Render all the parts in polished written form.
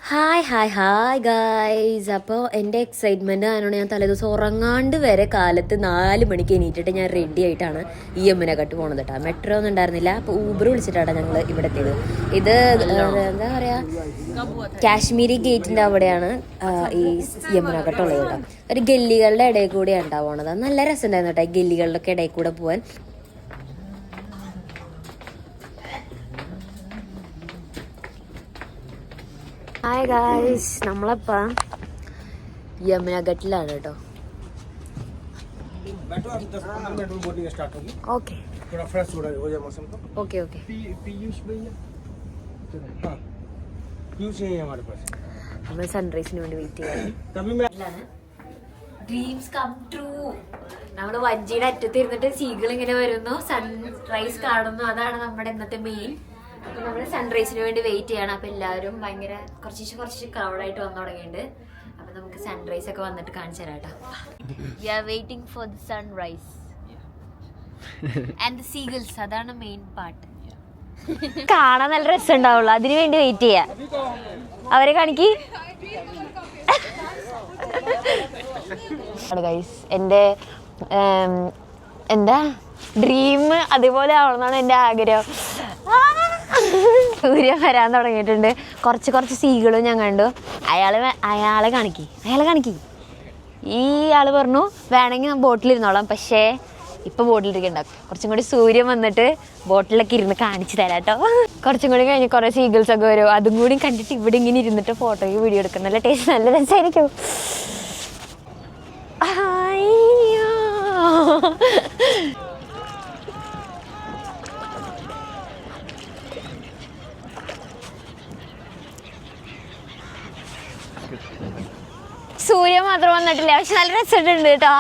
Hi hi hi guys. അപ്പോൾ എൻ്റെ excitement കാരണം ഞാൻ തലേദിവസം ഉറങ്ങാണ്ട് വരെ കാലത്ത് 4 മണിക്ക് എണീറ്റിട്ട് ഞാൻ റെഡി ആയിട്ടാണ് ഈ യമുനഘട്ട് പോണത് കേട്ടോ. മെട്രോ ഒന്നും ഉണ്ടായിരുന്നില്ല. അപ്പോൾ ഊബർ വിളിച്ചിട്ടാണ് ഞങ്ങൾ ഇവിടെ എത്തിയത്. ഇത് എന്താ പറയുക, കാശ്മീരി ഗേറ്റിൻ്റെ അവിടെയാണ് ഈ യമുനഘട്ട് ഉള്ളത് കേട്ടോ. ഒരു ഗല്ലികളുടെ ഇടയിൽ കൂടെയാണ് ഉണ്ടാവുന്നത്. നല്ല രസമുണ്ടായിരുന്നു കേട്ടോ ഈ ഗല്ലികളുടെ ഇടയിൽ കൂടെ പോകാൻ. ഹായ് ഗായ്സ്, നമ്മളിപ്പം യമുനഘട്ടിലാണ് കേട്ടോ. Okay okay okay. നമ്മൾ സൺറൈസിന് വേണ്ടി വെയിറ്റ് ചെയ്യാം. Dreams come true. നമ്മൾ വഞ്ചിയുടെ അറ്റത്ത് ഇരുന്നിട്ട് സീകൾ ഇങ്ങനെ വരുന്നു, സൺറൈസ് കാണുന്നു. അതാണ് നമ്മുടെ ഇന്നത്തെ മെയിൻ. അപ്പൊ നമ്മള് സൺറൈസിന് വേണ്ടി വെയിറ്റ് ചെയ്യണം. അപ്പൊ എല്ലാവരും ഭയങ്കര കുറച്ച് ക്രൗഡായിട്ട് വന്നു തുടങ്ങിയിട്ടുണ്ട്. അപ്പൊ നമുക്ക് സൺറൈസ് ഒക്കെ വന്നിട്ട് കാണിച്ചു തരാം കേട്ടോ. We are waiting for the sunrise and the seagulls. അതാണ് മെയിൻ പാർട്ട്. കാണാൻ നല്ല രസം ഉണ്ടാവുള്ളൂ, അതിനു വേണ്ടി വെയിറ്റ് ചെയ്യാ. അവരെ കാണിക്ക്. എന്റെ എന്താ ഡ്രീം അതുപോലെ ആവണമെന്നാണ് എൻ്റെ ആഗ്രഹം. സൂര്യൻ വരാൻ തുടങ്ങിയിട്ടുണ്ട്. കുറച്ച് സീകളും ഞാൻ കണ്ടു. അയാളെ കാണിക്കി. ഈ ആള് പറഞ്ഞു വേണമെങ്കിൽ ഞാൻ ബോട്ടിലിരുന്നോളാം, പക്ഷേ ഇപ്പൊ ബോട്ടിലിരിക്കണ്ട, കുറച്ചും കൂടി സൂര്യൻ വന്നിട്ട് ബോട്ടിലൊക്കെ ഇരുന്ന് കാണിച്ചു തരാം കേട്ടോ. കുറച്ചും കൂടി കഴിഞ്ഞ് കുറെ സീഗിൾസ് ഒക്കെ വരും. അതും കൂടി കണ്ടിട്ട് ഇവിടെ ഇങ്ങനെ ഇരുന്നിട്ട് ഫോട്ടോയ്ക്ക് വീഡിയോ എടുക്കണം. നല്ല ടേസ്റ്റ്, നല്ല രസമായിരിക്കും. സൂര്യൻ മാത്രം വന്നിട്ടില്ല, പക്ഷെ നല്ല രസമുണ്ട് കേട്ടോ.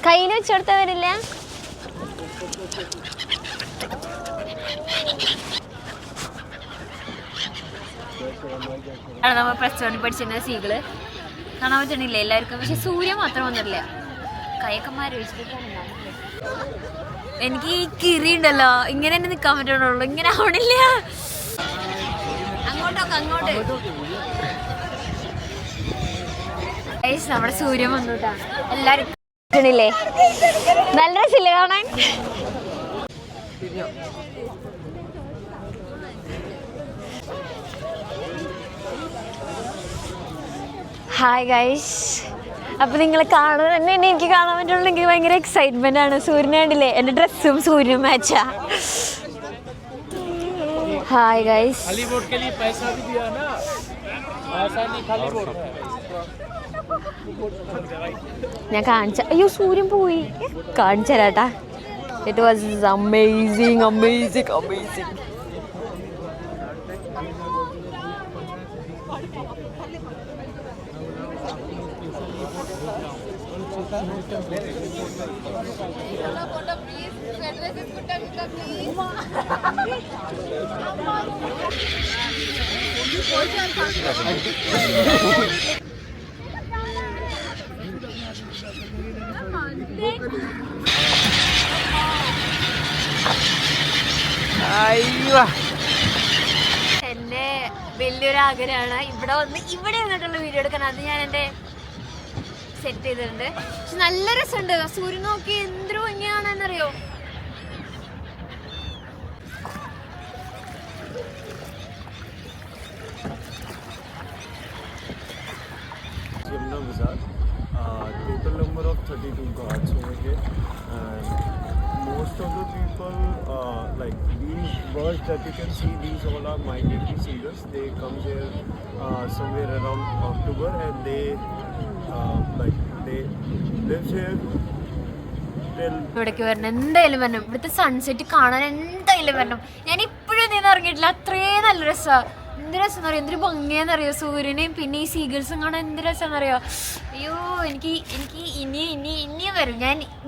കയ്യിൽ വെച്ചെടുത്ത വരില്ല. നമ്മൾ പ്ലസ് 1 പഠിച്ചിരുന്ന സീകള് കാണാൻ പറ്റണില്ല എല്ലാവർക്കും, പക്ഷെ സൂര്യൻ മാത്രം വന്നിട്ടില്ല. കയ്യക്കന്മാര് വെച്ചിട്ട് എനിക്ക് ഈ കിറി ഉണ്ടല്ലോ, ഇങ്ങനെ തന്നെ നിക്കാൻ പറ്റുള്ളൂ, ഇങ്ങനെ ആവണില്ല. അങ്ങോട്ട് നമ്മുടെ സൂര്യൻ വന്നുട്ടാ. എല്ലാരും നല്ല രസില്ല കാണാൻ. Hi guys. അപ്പൊ നിങ്ങൾ കാണുന്നത് തന്നെ എനിക്ക് കാണാൻ പറ്റുള്ളൂ. എനിക്ക് ഭയങ്കര എക്സൈറ്റ്മെന്റ് ആണ്. സൂര്യനെ കണ്ടില്ലേ, എന്റെ ഡ്രസ്സും സൂര്യനും മാച്ചാ. Hi guys. ഞാൻ അയ്യോ സൂര്യൻ പോയി, കാണിച്ചു തരാട്ടാ. It was amazing. എന്റെ വലിയൊരു ആഗ്രഹമാണ് ഇവിടെ നിന്നിട്ടുള്ള വീഡിയോ എടുക്കാൻ. അത് ഞാൻ എന്റെ സെറ്റ് ചെയ്തിട്ടുണ്ട്. പക്ഷെ നല്ല രസമുണ്ട്. സൂര്യൻ നോക്കി എന്തൊരു ഭംഗിയാണെന്നറിയോ. Total number of 32 guards over here, and most of the people, like these birds that you can see, these all are migratory seagulls. They come here somewhere around October, and they live here till. ഇവിടേക്ക് വരണം, എന്തായാലും വരണം. ഇവിടുത്തെ sunset കാണാൻ എന്തായാലും വരണം. ഞാൻ ഇപ്പോഴും നീ ഇറങ്ങിയിട്ടില്ല. അത്രയും നല്ല രസമാണ്. എന്ത് രസം അറിയോ, എന്തൊരു ഭംഗിയാന്നറിയോ സൂര്യനെയും പിന്നെ ഈ സീഗിൾസും കാണാൻ എന്ത് രസമാണെന്നറിയോ. അയ്യോ എനിക്ക് ഇനിയും വരും.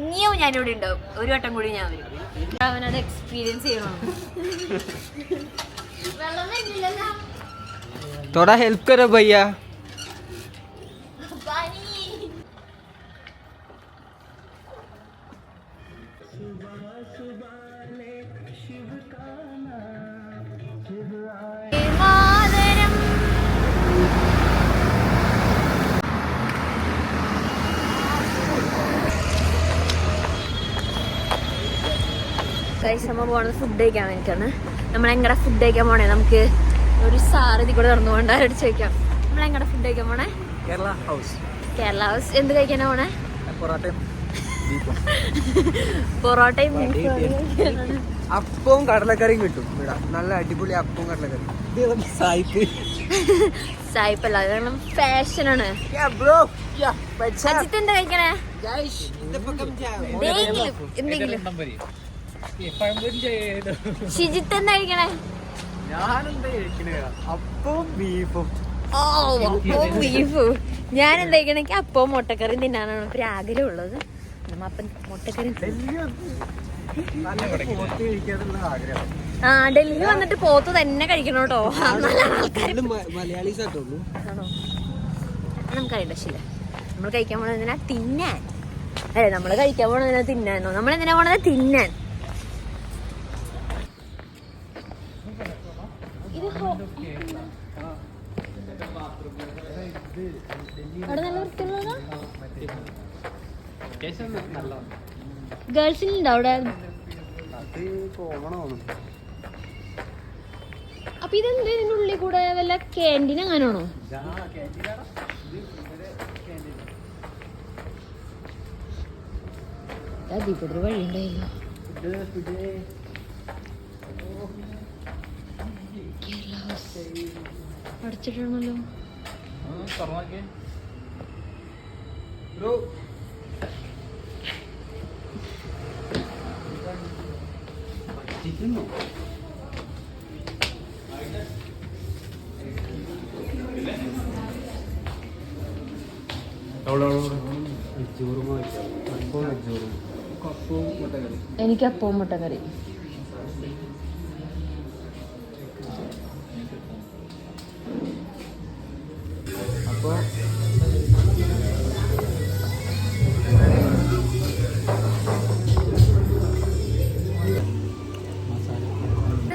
ഇനിയും ഞാനിവിടെ ഉണ്ടാവും. ഒരു വട്ടം കൂടി ഞാൻ വരും. അവനത് എക്സ്പീരിയൻസ് ചെയ്യണം. വെള്ളം വരുന്നില്ലല്ലോ. थोड़ा हेल्प करो भैया. सुबह सुबह ले शुभ ഗൈസ് നമ്മൾ പോണത് ഫുഡ് കഴിക്കാൻ വേണ്ടിയിട്ടാണ്. നമ്മളെങ്ങടെ ഫുഡ് കഴിക്കാൻ പോണേ? നമുക്ക് ഒരു സാർ ഇതിൽ കൂടെ നടന്നുകൊണ്ട് ആരോട് ചോദിക്കാം. നമ്മളെങ്ങടെ ഫുഡ് കഴിക്കാൻ പോണേ? കേരള ഹൗസ്. കേരള ഹൗസ്. എന്ത് കഴിക്കാനാ പോണേ? പൊറോട്ടയും പൊറോട്ടയും അപ്പവും കടലക്കറിയും കിട്ടും ഇവിടെ. നല്ല അടിപൊളി അപ്പവും കടലക്കറിയും. സായിപ്പല്ല, കാരണം ഫാഷനാണ്. അജിത്ത് എന്താ കഴിക്കണേ? എന്തെങ്കിലും. ഷിജിത്ത് എന്താ കഴിക്കണേ? അപ്പവും ബീഫും. ഓ, അപ്പവും ബീഫും. ഞാൻ എന്താ കഴിക്കണേ? അപ്പവും മുട്ടക്കറിയും തിന്നാനാണ് ഇപ്പൊ ആഗ്രഹമുള്ളത്. അപ്പം മുട്ടക്കറി. ആ, ഡൽഹി വന്നിട്ട് പോത്ത് തന്നെ കഴിക്കണം കേട്ടോ. മലയാളീസായിട്ടുള്ളൂ. ആണോ? നമുക്കറിയണ്ട. ശരി, നമ്മൾ കഴിക്കാൻ പോണതിനാ തിന്നാൻ. അതെ, നമ്മള് കഴിക്കാൻ പോണതിനാ തിന്നാനോ? നമ്മളെന്തിനാ പോണത്? തിന്നാൻ. അവിടെ നല്ല വൃത്തിയുള്ളതാ. ഗേൾസിനുണ്ടോ അവിടെ? അപ്പൊ ഇതെന്ത് ഇതിന്റെ ഉള്ളിൽ കൂടെ വല്ല ക്യാൻറ്റീൻ അങ്ങനെയാണോ? അതിപ്പൊരു വഴി ഉണ്ടായില്ലോ. കേരള ഹൗസ് അടച്ചിട്ടാണല്ലോ. എനിക്ക് അപ്പവും മുട്ടക്കറി. അപ്പൊ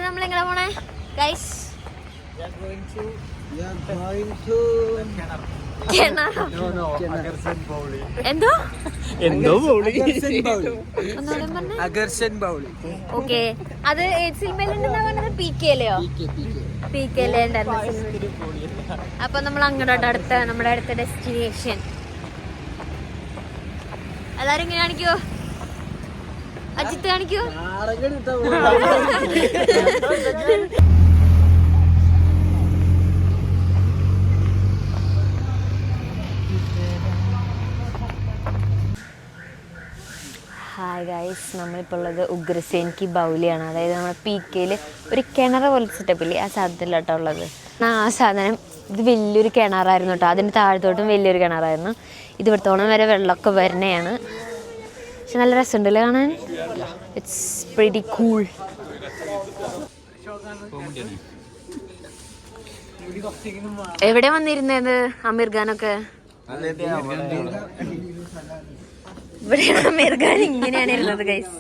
നമ്മളെങ്ങനെ പോണേ ഗൈസ്? എന്തോ ഓക്കെ. അത് സിനിമയിലുണ്ടെന്നാ പറഞ്ഞത്? PK-ലയോ? PK-ലെ ഉണ്ടായിരുന്നു. അപ്പൊ നമ്മൾ അങ്ങോട്ട് നമ്മുടെ അടുത്ത ഡെസ്റ്റിനേഷൻ. എല്ലാരും ഇങ്ങനെ കാണിക്കോ? അജിത്ത് കാണിക്കോ? ഹായ് ഗൈസ്, നമ്മളിപ്പോൾ ഉള്ളത് ഉഗ്രസേൻ കി ബൗലിയാണ്. അതായത് നമ്മൾ PK-യിൽ ഒരു കിണർ പോലത്തെ സെറ്റപ്പില്ലേ, ആ സാധനത്തിലാട്ടോ ഉള്ളത്. ആ സാധനം ഇത് വലിയൊരു കിണറായിരുന്നു കേട്ടോ. അതിന് താഴത്തോട്ടും വലിയൊരു കിണറായിരുന്നു. ഇത് ഇവിടത്തോളം വരെ വെള്ളമൊക്കെ വരണയാണ്. പക്ഷെ നല്ല രസമുണ്ടല്ലേ കാണാൻ. It's pretty cool. എവിടെ വന്നിരുന്നത് അമീർ ഖാനൊക്കെ? ഇവിടെയാണ് അമീർ ഖാൻ. ഇങ്ങനെയാണ് ഇരുന്നത് ഗൈസ്.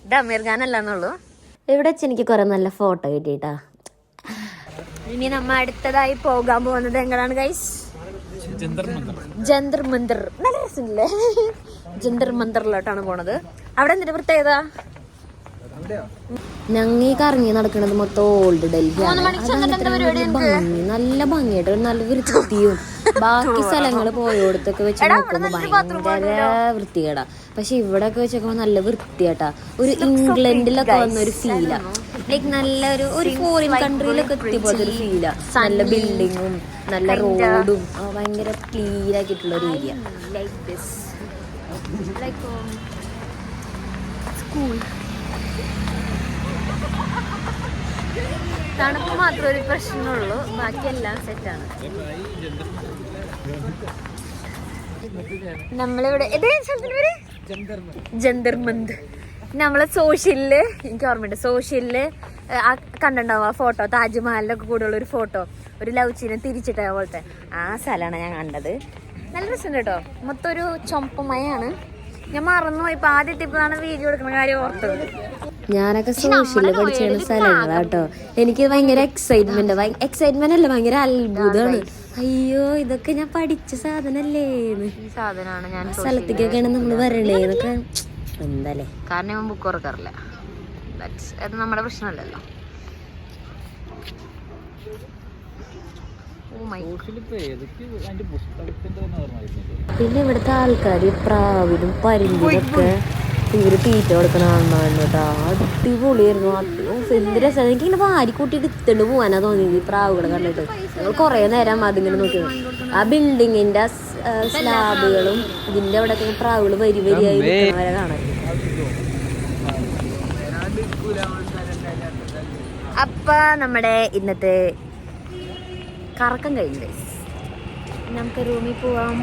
ഇത് അമീർ ഖാൻ അല്ലാന്നുള്ളൂ. ഇവിടെ വെച്ച് എനിക്ക് കുറെ നല്ല ഫോട്ടോ കിട്ടിട്ടാ. ഇനി നമ്മ അടുത്തതായി പോകാൻ പോകുന്നത് എങ്ങനെയാണ് ഗൈസ്? ജന്തർ മന്ദിർ. നല്ല രസമില്ലേ? ജന്തർ മന്ദിറിലോട്ടാണ് പോണത്. അവിടെ എന്തിന്റെ പ്രത്യേകത? ഞങ്ങൾ കറങ്ങി നടക്കുന്നത് മൊത്തം ഓൾഡ് ഡൽഹിയാണ്. നല്ല ഭംഗിയായിട്ട് നല്ല വൃത്തിയും ബാക്കി സ്ഥലങ്ങൾ പോയോടത്തൊക്കെ വെച്ച് നോക്കുമ്പോൾ ഭയങ്കര വൃത്തികേടാ. പക്ഷെ ഇവിടെ ഒക്കെ വെച്ച് നോക്കുമ്പോൾ നല്ല വൃത്തിയാട്ടാ. ഒരു ഇംഗ്ലണ്ടിലൊക്കെ വന്ന ഒരു ഫീലാ. ലൈക്ക് നല്ല ഒരു ഫോറിൻ കൺട്രിയിലൊക്കെ എത്തിയ പോലത്തെ ഒരു ഫീലാ. നല്ല ബിൽഡിങ്ങും നല്ല റോഡും ഭയങ്കര ക്ലീൻ ആക്കിയിട്ടുള്ള ഒരു area. Like this like school. തണുപ്പ് മാത്രം ഒരു പ്രശ്നമുള്ളൂ, ബാക്കിയെല്ലാം സെറ്റാണ്. നമ്മളിവിടെ ജന്തർ മന്ദിർ. നമ്മളെ സോഷ്യലില് എനിക്ക് ഓർമ്മയുണ്ട്, സോഷ്യലില് കണ്ടിട്ടുണ്ടാവും ആ ഫോട്ടോ, താജ്മഹലിലൊക്കെ കൂടെയുള്ള ഒരു ഫോട്ടോ, ഒരു ലവ് ചിഹ്നം തിരിച്ചിട്ട പോലത്തെ ആ സ്ഥലമാണ് ഞാൻ കണ്ടത്. നല്ല രസമുണ്ട് കേട്ടോ. മൊത്തം ഒരു ചൊമ്പമയാണ്. ഞാൻ മറന്നുപോയി, ഇപ്പൊ ആദ്യത്തെ ഇപ്പോഴാണ് വീഡിയോ എടുക്കുന്ന കാര്യം ഓർത്തത്. ഞാനൊക്കെ സോഷ്യലിൽ പഠിച്ചിരുന്ന സ്ഥലങ്ങളാ കേട്ടോ. എനിക്ക് ഭയങ്കര എക്സൈറ്റ്മെന്റ് അല്ല, ഭയങ്കര അത്ഭുതമാണ്. അയ്യോ, ഇതൊക്കെ ഞാൻ പഠിച്ച സാധനല്ലേന്ന്. ഈ സാധനമാണ് ഞാൻ സ്ഥലത്തേക്കൊക്കെയാണ് നമ്മൾ വരണേന്നൊക്കെ. എന്താല്ലേ, കാരണം ഞാൻ ബുക്ക് തുറക്കാറില്ല. അത് നമ്മുടെ പ്രശ്നമല്ലല്ലോ. പിന്നെ ഇവിടുത്തെ ആൾക്കാർ പ്രാവിനും പരിന്തിനൊക്കെ ഇവര് തീറ്റ കൊടുക്കണ കാണുന്നു കേട്ടോ. അടിപൊളിയായിരുന്നു. എന്ത് രസം. എനിക്കിങ്ങനെ വാരി കൂട്ടിയിട്ട് ഇത്തിട്ട് പോകാനാ തോന്നിയത് ഈ പ്രാവുകളെ കണ്ടിട്ട്. ഞങ്ങൾ കുറേ നേരം അതിങ്ങനെ നോക്കി. ആ ബിൽഡിങ്ങിന്റെ സ്ലാബുകളും ഇതിന്റെ അവിടെ പ്രാവുകൾ വരി വരിയായി വരെ കാണാൻ. അപ്പൊ നമ്മുടെ ഇന്നത്തെ കറക്കം കഴിഞ്ഞു. നമുക്ക് റൂമിൽ പോവാം.